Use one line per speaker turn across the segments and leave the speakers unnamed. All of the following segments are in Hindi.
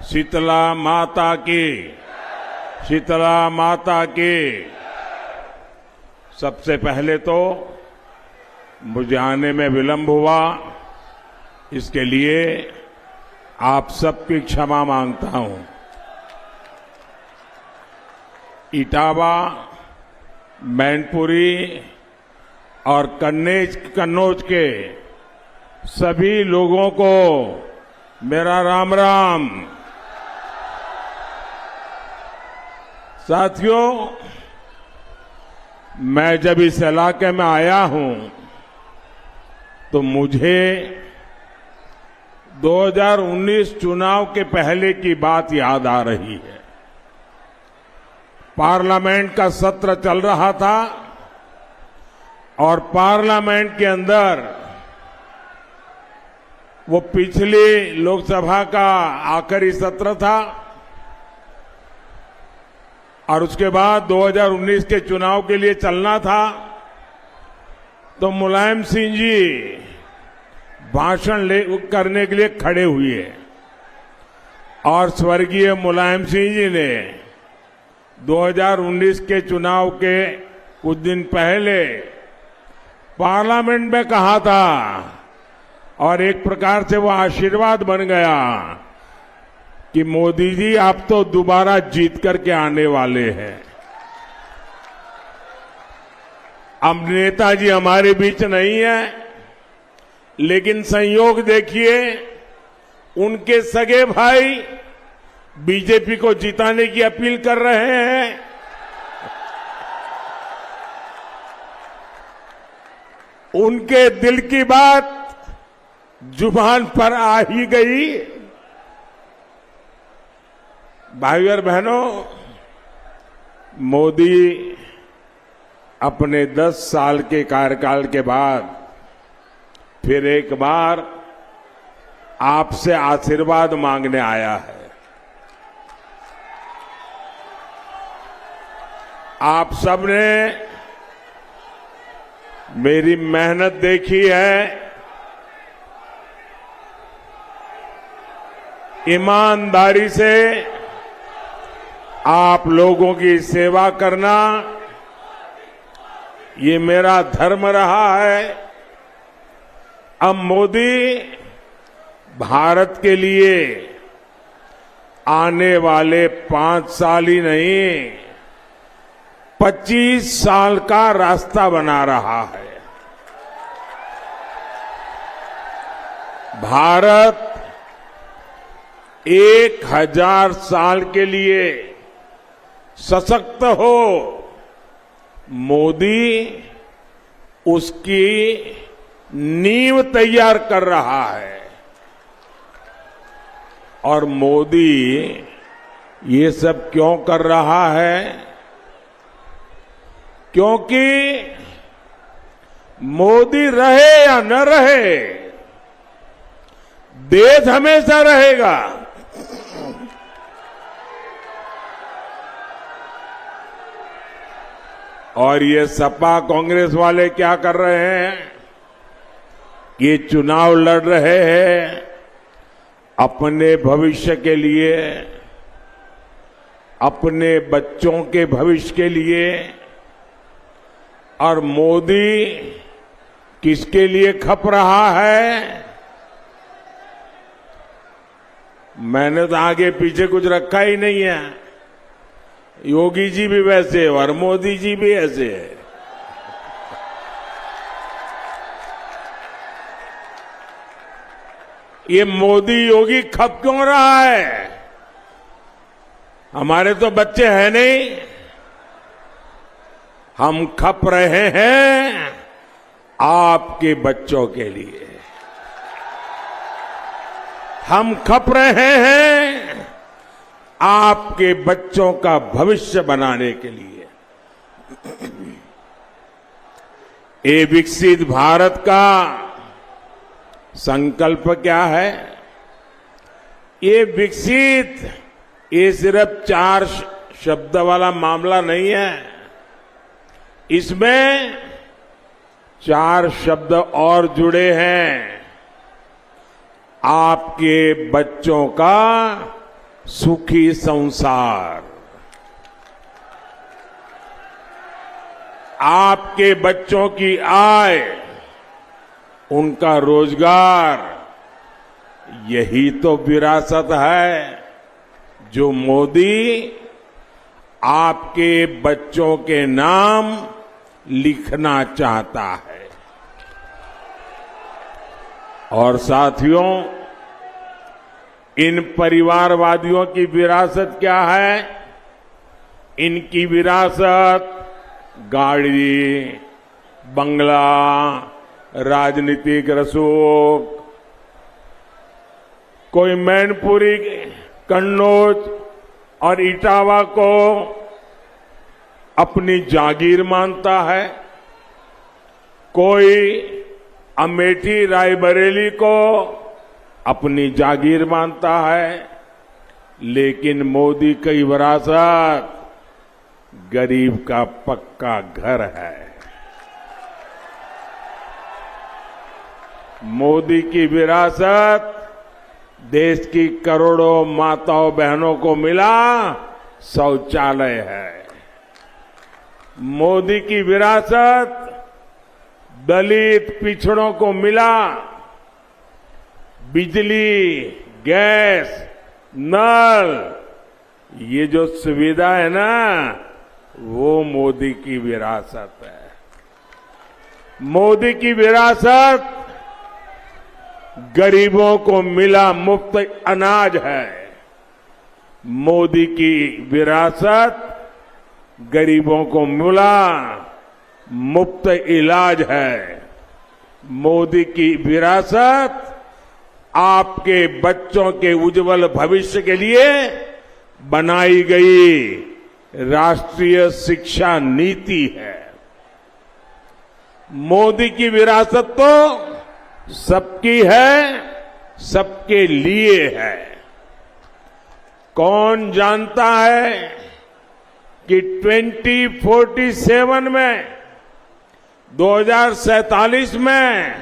शीतला माता की, शीतला माता की। सबसे पहले तो मुझे आने में विलंब हुआ, इसके लिए आप सबकी क्षमा मांगता हूं। इटावा, मैनपुरी और कन्नौज के सभी लोगों को मेरा राम राम। साथियों, मैं जब इस इलाके में आया हूं तो मुझे 2019 चुनाव के पहले की बात याद आ रही है। पार्लियामेंट का सत्र चल रहा था और पार्लियामेंट के अंदर वो पिछली लोकसभा का आखिरी सत्र था और उसके बाद 2019 के चुनाव के लिए चलना था। तो मुलायम सिंह जी भाषण करने के लिए खड़े हुए और स्वर्गीय मुलायम सिंह जी ने 2019 के चुनाव के कुछ दिन पहले पार्लियामेंट में कहा था और एक प्रकार से वो आशीर्वाद बन गया कि मोदी जी आप तो दोबारा जीत करके आने वाले हैं। अब नेताजी हमारे बीच नहीं है, लेकिन संयोग देखिए, उनके सगे भाई बीजेपी को जिताने की अपील कर रहे हैं। उनके दिल की बात जुबान पर आ ही गई। भाइयों और बहनों, मोदी अपने 10 साल के कार्यकाल के बाद फिर एक बार आपसे आशीर्वाद मांगने आया है। आप सबने मेरी मेहनत देखी है, ईमानदारी से आप लोगों की सेवा करना ये मेरा धर्म रहा है। अब मोदी भारत के लिए आने वाले 5 साल ही नहीं, 25 साल का रास्ता बना रहा है। भारत 1000 साल के लिए सशक्त हो, मोदी उसकी नींव तैयार कर रहा है। और मोदी ये सब क्यों कर रहा है? क्योंकि मोदी रहे या न रहे, देश हमेशा रहेगा। और ये सपा कांग्रेस वाले क्या कर रहे हैं? ये चुनाव लड़ रहे हैं अपने भविष्य के लिए, अपने बच्चों के भविष्य के लिए। और मोदी किसके लिए खप रहा है? मैंने तो आगे पीछे कुछ रखा ही नहीं है। योगी जी भी वैसे और मोदी जी भी ऐसे है। ये मोदी योगी खप क्यों रहा है? हमारे तो बच्चे हैं नहीं, हम खप रहे हैं आपके बच्चों के लिए। हम खप रहे हैं आपके बच्चों का भविष्य बनाने के लिए। ये विकसित भारत का संकल्प क्या है? ये विकसित, ये सिर्फ 4 शब्द वाला मामला नहीं है। इसमें 4 शब्द और जुड़े हैं। आपके बच्चों का सुखी संसार, आपके बच्चों की आय, उनका रोजगार, यही तो विरासत है जो मोदी आपके बच्चों के नाम लिखना चाहता है। और साथियों, इन परिवारवादियों की विरासत क्या है? इनकी विरासत गाड़ी, बंगला, राजनीतिक रसूख, कोई मैनपुरी, कन्नौज और इटावा को अपनी जागीर मानता है, कोई अमेठी रायबरेली को अपनी जागीर मानता है, लेकिन मोदी की विरासत गरीब का पक्का घर है। मोदी की विरासत देश की करोड़ों माताओं बहनों को मिला शौचालय है। मोदी की विरासत दलित पिछड़ों को मिला बिजली, गैस, नल, ये जो सुविधा है ना, वो मोदी की विरासत है। मोदी की विरासत गरीबों को मिला मुफ्त अनाज है। मोदी की विरासत गरीबों को मिला मुफ्त इलाज है। मोदी की विरासत आपके बच्चों के उज्जवल भविष्य के लिए बनाई गई राष्ट्रीय शिक्षा नीति है। मोदी की विरासत तो सबकी है, सबके लिए है। कौन जानता है कि 2047 में, 2047 में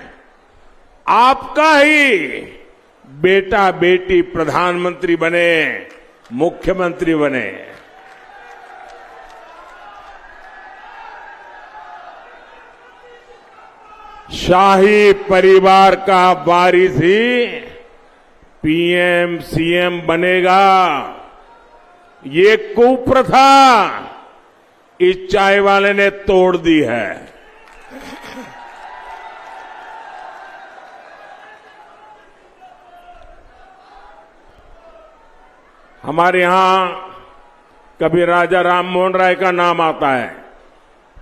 आपका ही बेटा बेटी प्रधानमंत्री बने, मुख्यमंत्री बने। शाही परिवार का वारिस ही पीएम सीएम बनेगा। ये कुप्रथा इस चाय वाले ने तोड़ दी है। हमारे यहां कभी राजा राम मोहन राय का नाम आता है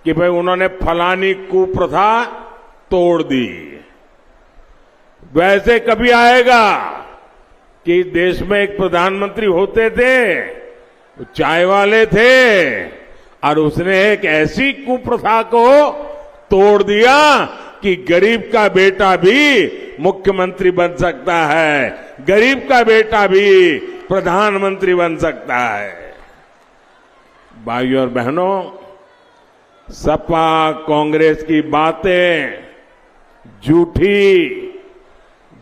कि भाई उन्होंने फलानी कुप्रथा तोड़ दी। वैसे कभी आएगा कि देश में एक प्रधानमंत्री होते थे, वो चाय वाले थे, और उसने एक ऐसी कुप्रथा को तोड़ दिया कि गरीब का बेटा भी मुख्यमंत्री बन सकता है, गरीब का बेटा भी प्रधानमंत्री बन सकता है। भाइयों और बहनों, सपा कांग्रेस की बातें झूठी,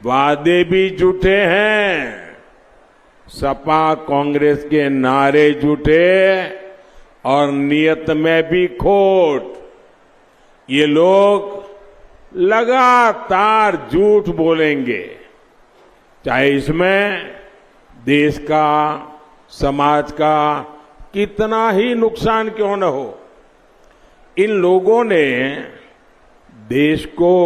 वादे भी झूठे हैं। सपा कांग्रेस के नारे झूठे और नियत में भी खोट। ये लोग लगातार झूठ बोलेंगे, चाहे इसमें देश का, समाज का कितना ही नुकसान क्यों न हो। इन लोगों ने देश को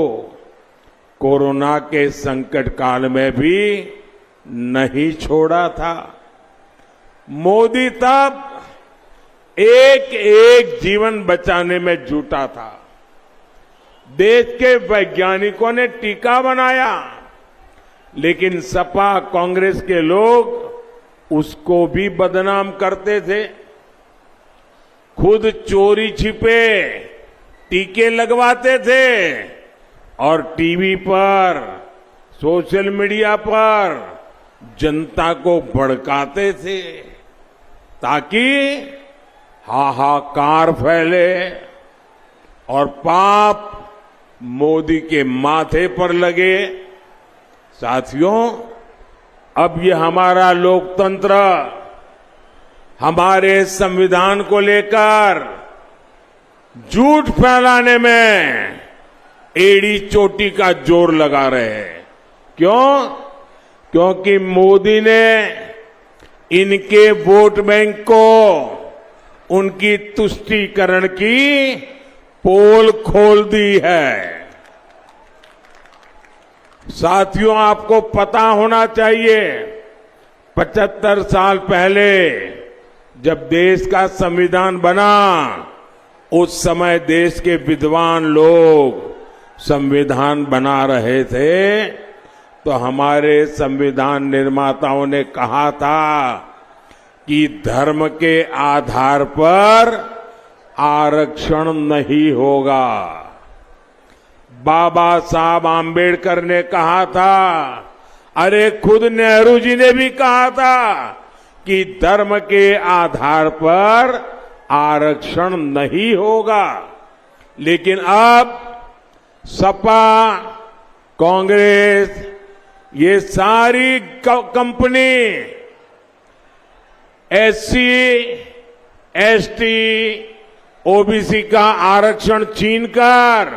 कोरोना के संकट काल में भी नहीं छोड़ा था। मोदी तब एक एक जीवन बचाने में जुटा था। देश के वैज्ञानिकों ने टीका बनाया, लेकिन सपा कांग्रेस के लोग उसको भी बदनाम करते थे। खुद चोरी छिपे टीके लगवाते थे और टीवी पर, सोशल मीडिया पर जनता को भड़काते थे ताकि हाहाकार फैले और पाप मोदी के माथे पर लगे। साथियों, अब ये हमारा लोकतंत्र हमारे संविधान को लेकर झूठ फैलाने में एड़ी चोटी का जोर लगा रहे हैं। क्यों? क्योंकि मोदी ने इनके वोट बैंक को उनकी तुष्टीकरण की पोल खोल दी है। साथियों, आपको पता होना चाहिए 75 साल पहले जब देश का संविधान बना, उस समय देश के विद्वान लोग संविधान बना रहे थे, तो हमारे संविधान निर्माताओं ने कहा था कि धर्म के आधार पर आरक्षण नहीं होगा। बाबा साहब आम्बेडकर ने कहा था, अरे खुद नेहरू जी ने भी कहा था कि धर्म के आधार पर आरक्षण नहीं होगा। लेकिन अब सपा, कांग्रेस, ये सारी कंपनी एससी, एसटी, ओबीसी का आरक्षण छीनकर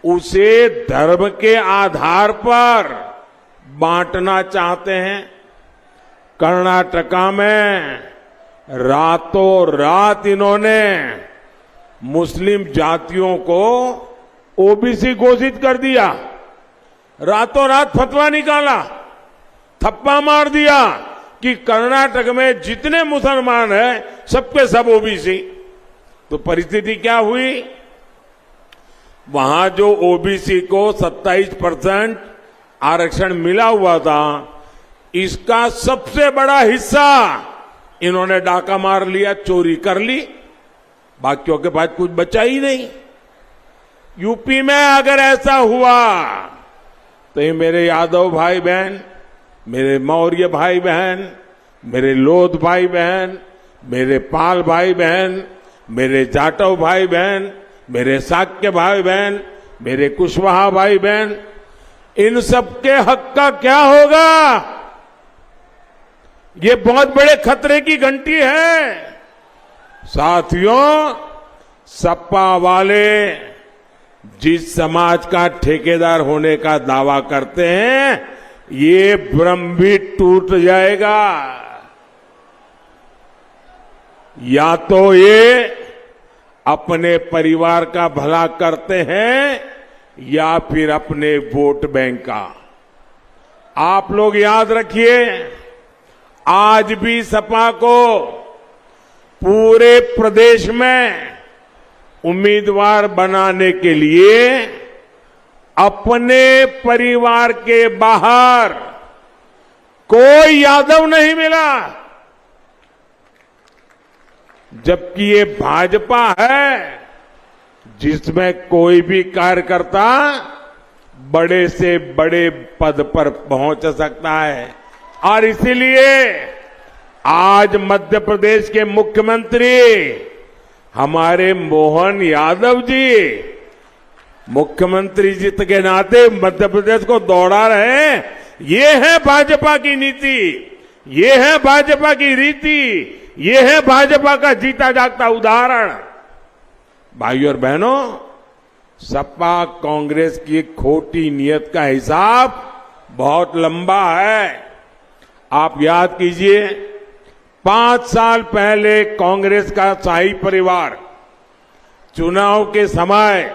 उसे धर्म के आधार पर बांटना चाहते हैं। कर्नाटका में रातों रात इन्होंने मुस्लिम जातियों को ओबीसी घोषित कर दिया। रातों रात फतवा निकाला, थप्पा मार दिया कि कर्नाटक में जितने मुसलमान हैं सबके सब ओबीसी। तो परिस्थिति क्या हुई? वहां जो ओबीसी को 27% आरक्षण मिला हुआ था, इसका सबसे बड़ा हिस्सा इन्होंने डाका मार लिया, चोरी कर ली। बाकियों के पास कुछ बचा ही नहीं। यूपी में अगर ऐसा हुआ तो ये मेरे यादव भाई बहन, मेरे मौर्य भाई बहन, मेरे लोध भाई बहन, मेरे पाल भाई बहन, मेरे जाटव भाई बहन, मेरे शाक्य भाई बहन, मेरे कुशवाहा भाई बहन, इन सबके हक का क्या होगा? ये बहुत बड़े खतरे की घंटी है। साथियों, सपा वाले जिस समाज का ठेकेदार होने का दावा करते हैं, ये भ्रम भी टूट जाएगा। या तो ये अपने परिवार का भला करते हैं या फिर अपने वोट बैंक का। आप लोग याद रखिए, आज भी सपा को पूरे प्रदेश में उम्मीदवार बनाने के लिए अपने परिवार के बाहर कोई यादव नहीं मिला, जबकि ये भाजपा है जिसमें कोई भी कार्यकर्ता बड़े से बड़े पद पर पहुंच सकता है। और इसीलिए आज मध्य प्रदेश के मुख्यमंत्री हमारे मोहन यादव जी मुख्यमंत्री जी के नाते मध्य प्रदेश को दौड़ा रहे हैं। ये है भाजपा की नीति, ये है भाजपा की रीति, ये है भाजपा का जीता जागता उदाहरण। भाइयों और बहनों, सपा कांग्रेस की खोटी नीयत का हिसाब बहुत लंबा है। आप याद कीजिए, 5 साल पहले कांग्रेस का शाही परिवार चुनाव के समय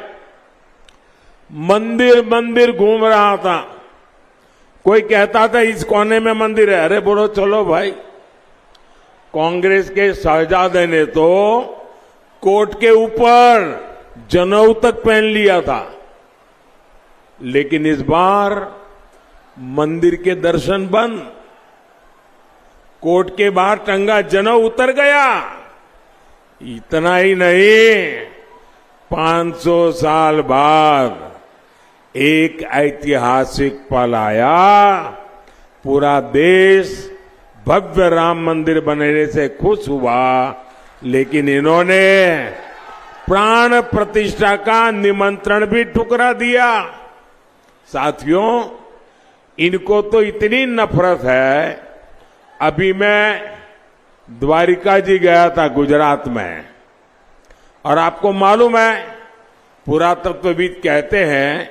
मंदिर मंदिर घूम रहा था। कोई कहता था इस कोने में मंदिर है, अरे बोलो चलो भाई। कांग्रेस के शहजादे ने तो कोट के ऊपर जनेऊ तक पहन लिया था, लेकिन इस बार मंदिर के दर्शन बंद, कोट के बाहर टंगा जनेऊ उतर गया। इतना ही नहीं, 500 साल बाद एक ऐतिहासिक पल आया। पूरा देश भव्य राम मंदिर बनने से खुश हुआ, लेकिन इन्होंने प्राण प्रतिष्ठा का निमंत्रण भी ठुकरा दिया। साथियों, इनको तो इतनी नफरत है। अभी मैं द्वारिका जी गया था गुजरात में, और आपको मालूम है पुरातत्वविद कहते हैं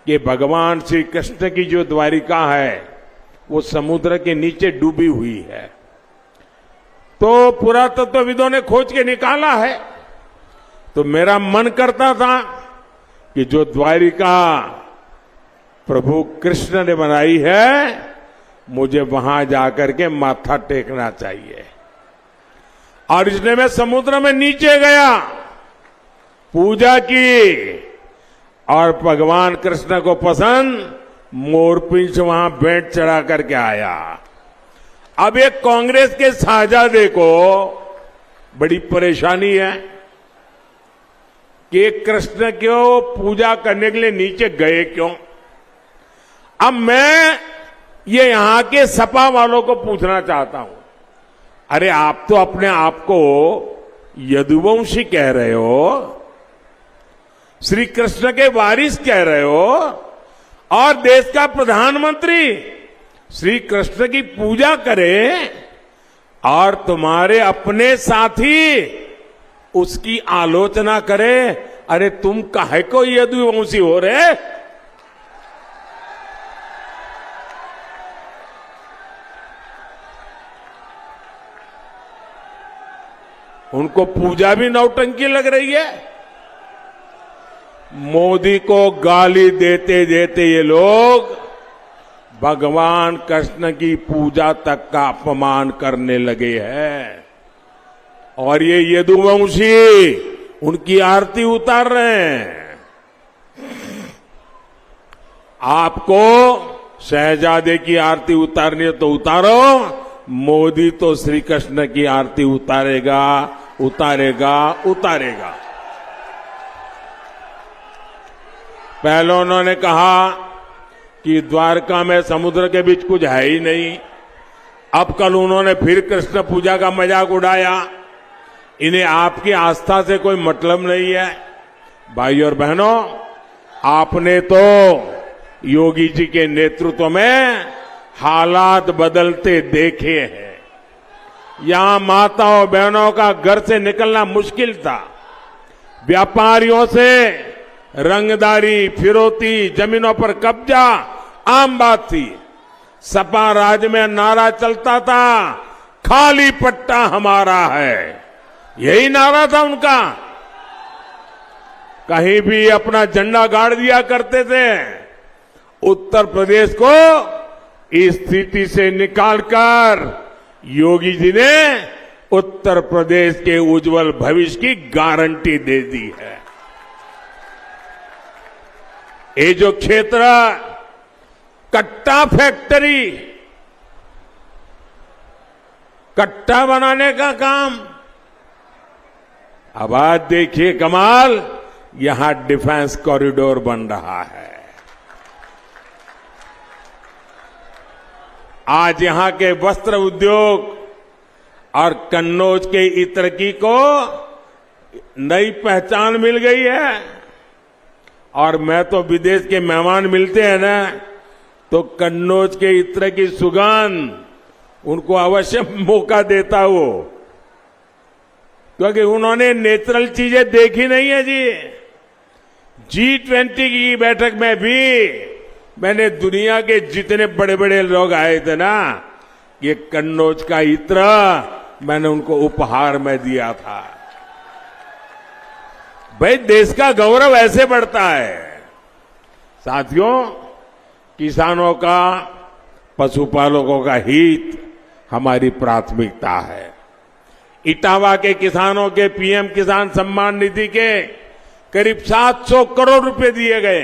कि भगवान श्री कृष्ण की जो द्वारिका है वो समुद्र के नीचे डूबी हुई है। तो पुरातत्वविदों ने खोज के निकाला है। तो मेरा मन करता था कि जो द्वारिका प्रभु कृष्ण ने बनाई है, मुझे वहां जाकर के माथा टेकना चाहिए। और इसलिए मैं समुद्र में नीचे गया, पूजा की, और भगवान कृष्ण को पसंद मोरपिंच वहां भेंट चढ़ा करके आया। अब एक कांग्रेस के शाहजादे को बड़ी परेशानी है कि कृष्ण क्यों पूजा करने के लिए नीचे गए क्यों। अब मैं ये यहां के सपा वालों को पूछना चाहता हूं, अरे आप तो अपने आप को यदुवंशी कह रहे हो, श्री कृष्ण के वारिस कह रहे हो, और देश का प्रधानमंत्री श्री कृष्ण की पूजा करे, और तुम्हारे अपने साथी उसकी आलोचना करे। अरे तुम काहे को यदुवंशी हो रहे? उनको पूजा भी नौटंकी लग रही है। मोदी को गाली देते देते ये लोग भगवान कृष्ण की पूजा तक का अपमान करने लगे हैं, और ये यदुवंशी उनकी आरती उतार रहे हैं। आपको शहजादे की आरती उतारनी है तो उतारो, मोदी तो श्री कृष्ण की आरती उतारेगा, उतारेगा, उतारेगा। पहले उन्होंने कहा कि द्वारका में समुद्र के बीच कुछ है ही नहीं। अब कल उन्होंने फिर कृष्ण पूजा का मजाक उड़ाया। इन्हें आपकी आस्था से कोई मतलब नहीं है। भाई और बहनों, आपने तो योगी जी के नेतृत्व में हालात बदलते देखे हैं। यहां माताओं बहनों का घर से निकलना मुश्किल था। व्यापारियों से रंगदारी, फिरौती, जमीनों पर कब्जा आम बात थी। सपा राज में नारा चलता था, खाली पट्टा हमारा है, यही नारा था उनका। कहीं भी अपना झंडा गाड़ दिया करते थे। उत्तर प्रदेश को इस स्थिति से निकालकर योगी जी ने उत्तर प्रदेश के उज्जवल भविष्य की गारंटी दे दी है। ये जो क्षेत्र कट्टा फैक्ट्री, कट्टा बनाने का काम, अब आज देखिए कमाल, यहां डिफेंस कॉरिडोर बन रहा है। आज यहां के वस्त्र उद्योग और कन्नौज के इत्रकी को नई पहचान मिल गई है। और मैं तो विदेश के मेहमान मिलते हैं ना, तो कन्नौज के इत्र की सुगंध उनको अवश्य मौका देता हो, क्योंकि उन्होंने नेचुरल चीजें देखी नहीं है जी। G20 की बैठक में भी मैंने दुनिया के जितने बड़े बड़े लोग आए थे ना, ये कन्नौज का इत्र मैंने उनको उपहार में दिया था। भाई देश का गौरव ऐसे बढ़ता है। साथियों, किसानों का, पशुपालकों का हित हमारी प्राथमिकता है। इटावा के किसानों के पीएम किसान सम्मान निधि के करीब 700 करोड़ रुपए दिए गए।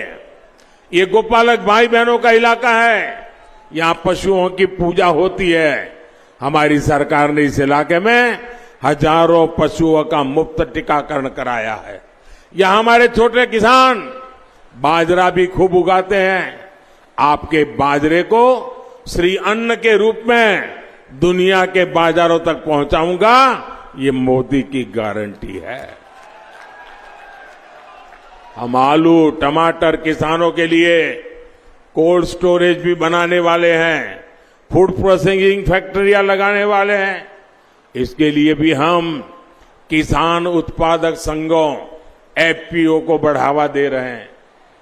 ये गोपालक भाई बहनों का इलाका है, यहां पशुओं की पूजा होती है। हमारी सरकार ने इस इलाके में हजारों पशुओं का मुफ्त टीकाकरण कराया है। यहां हमारे छोटे किसान बाजरा भी खूब उगाते हैं। आपके बाजरे को श्री अन्न के रूप में दुनिया के बाजारों तक पहुंचाऊंगा, ये मोदी की गारंटी है। हम आलू, टमाटर किसानों के लिए कोल्ड स्टोरेज भी बनाने वाले हैं, फूड प्रोसेसिंग फैक्ट्रियां लगाने वाले हैं। इसके लिए भी हम किसान उत्पादक संघों एफपीओ को बढ़ावा दे रहे हैं।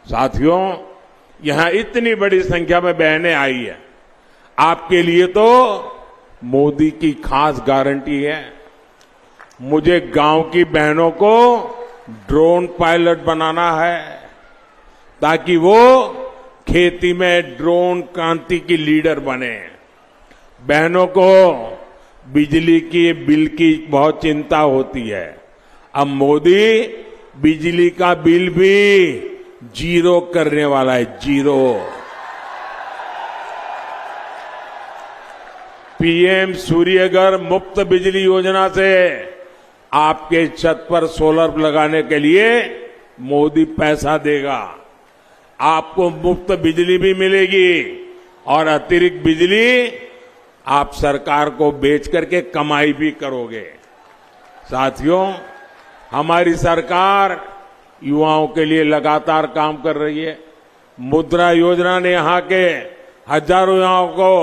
साथियों, यहां इतनी बड़ी संख्या में बहनें आई है, आपके लिए तो मोदी की खास गारंटी है। मुझे गांव की बहनों को ड्रोन पायलट बनाना है ताकि वो खेती में ड्रोन क्रांति की लीडर बने। बहनों को बिजली की बिल की बहुत चिंता होती है। अब मोदी बिजली का बिल भी जीरो करने वाला है, जीरो। पीएम सूर्यघर मुफ्त बिजली योजना से आपके छत पर सोलर लगाने के लिए मोदी पैसा देगा। आपको मुफ्त बिजली भी मिलेगी और अतिरिक्त बिजली आप सरकार को बेच करके कमाई भी करोगे। साथियों, हमारी सरकार युवाओं के लिए लगातार काम कर रही है। मुद्रा योजना ने यहां के हजारों युवाओं को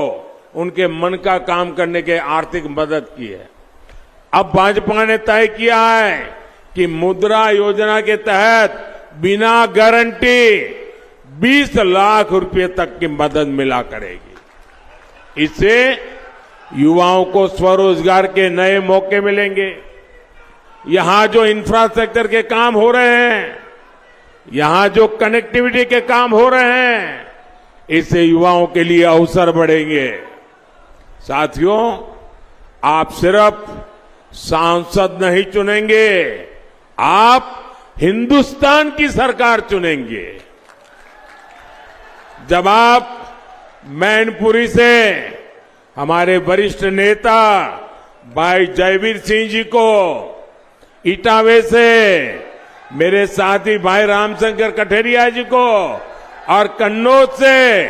उनके मन का काम करने के आर्थिक मदद की है। अब भाजपा ने तय किया है कि मुद्रा योजना के तहत बिना गारंटी 20 लाख रुपए तक की मदद मिला करेगी। इससे युवाओं को स्वरोजगार के नए मौके मिलेंगे। यहां जो इंफ्रास्ट्रक्चर के काम हो रहे हैं, यहां जो कनेक्टिविटी के काम हो रहे हैं, इससे युवाओं के लिए अवसर बढ़ेंगे। साथियों, आप सिर्फ सांसद नहीं चुनेंगे, आप हिंदुस्तान की सरकार चुनेंगे। जब आप मैनपुरी से हमारे वरिष्ठ नेता भाई जयवीर सिंह जी को, इटावे से मेरे साथी भाई रामशंकर कठेरिया जी को और कन्नौज से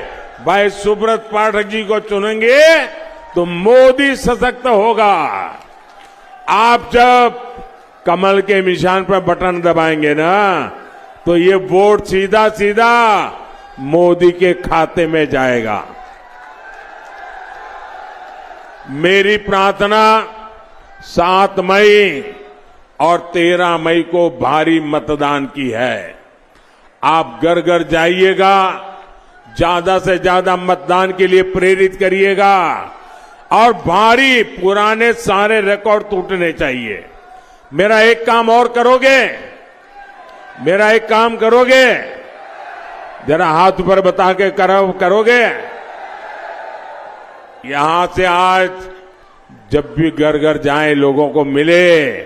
भाई सुब्रत पाठक जी को चुनेंगे तो मोदी सशक्त होगा। आप जब कमल के निशान पर बटन दबाएंगे ना, तो ये वोट सीधा सीधा मोदी के खाते में जाएगा। मेरी प्रार्थना 7 मई और 13 मई को भारी मतदान की है। आप घर घर जाइएगा, ज्यादा से ज्यादा मतदान के लिए प्रेरित करिएगा और भारी पुराने सारे रिकॉर्ड टूटने चाहिए। मेरा एक काम और करोगे, मेरा एक काम करोगे, जरा हाथ ऊपर बता के करोगे। यहां से आज जब भी घर घर जाएं, लोगों को मिले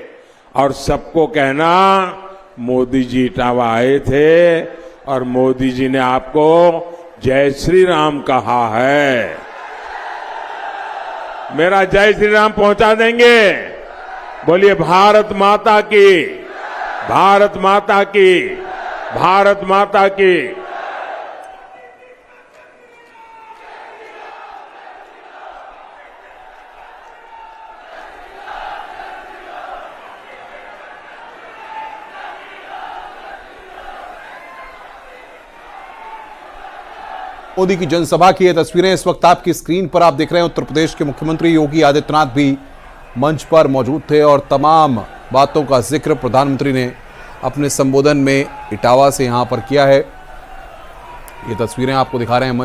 और सबको कहना मोदी जी इटावा आए थे और मोदी जी ने आपको जय श्री राम कहा है। मेरा जय श्री राम पहुंचा देंगे। बोलिए भारत माता की, भारत माता की, भारत माता की।
मोदी की जनसभा की ये तस्वीरें इस वक्त आपकी स्क्रीन पर आप देख रहे हैं। उत्तर प्रदेश के मुख्यमंत्री योगी आदित्यनाथ भी मंच पर मौजूद थे और तमाम बातों का जिक्र प्रधानमंत्री ने अपने संबोधन में इटावा से यहां पर किया है। ये तस्वीरें आपको दिखा रहे हैं।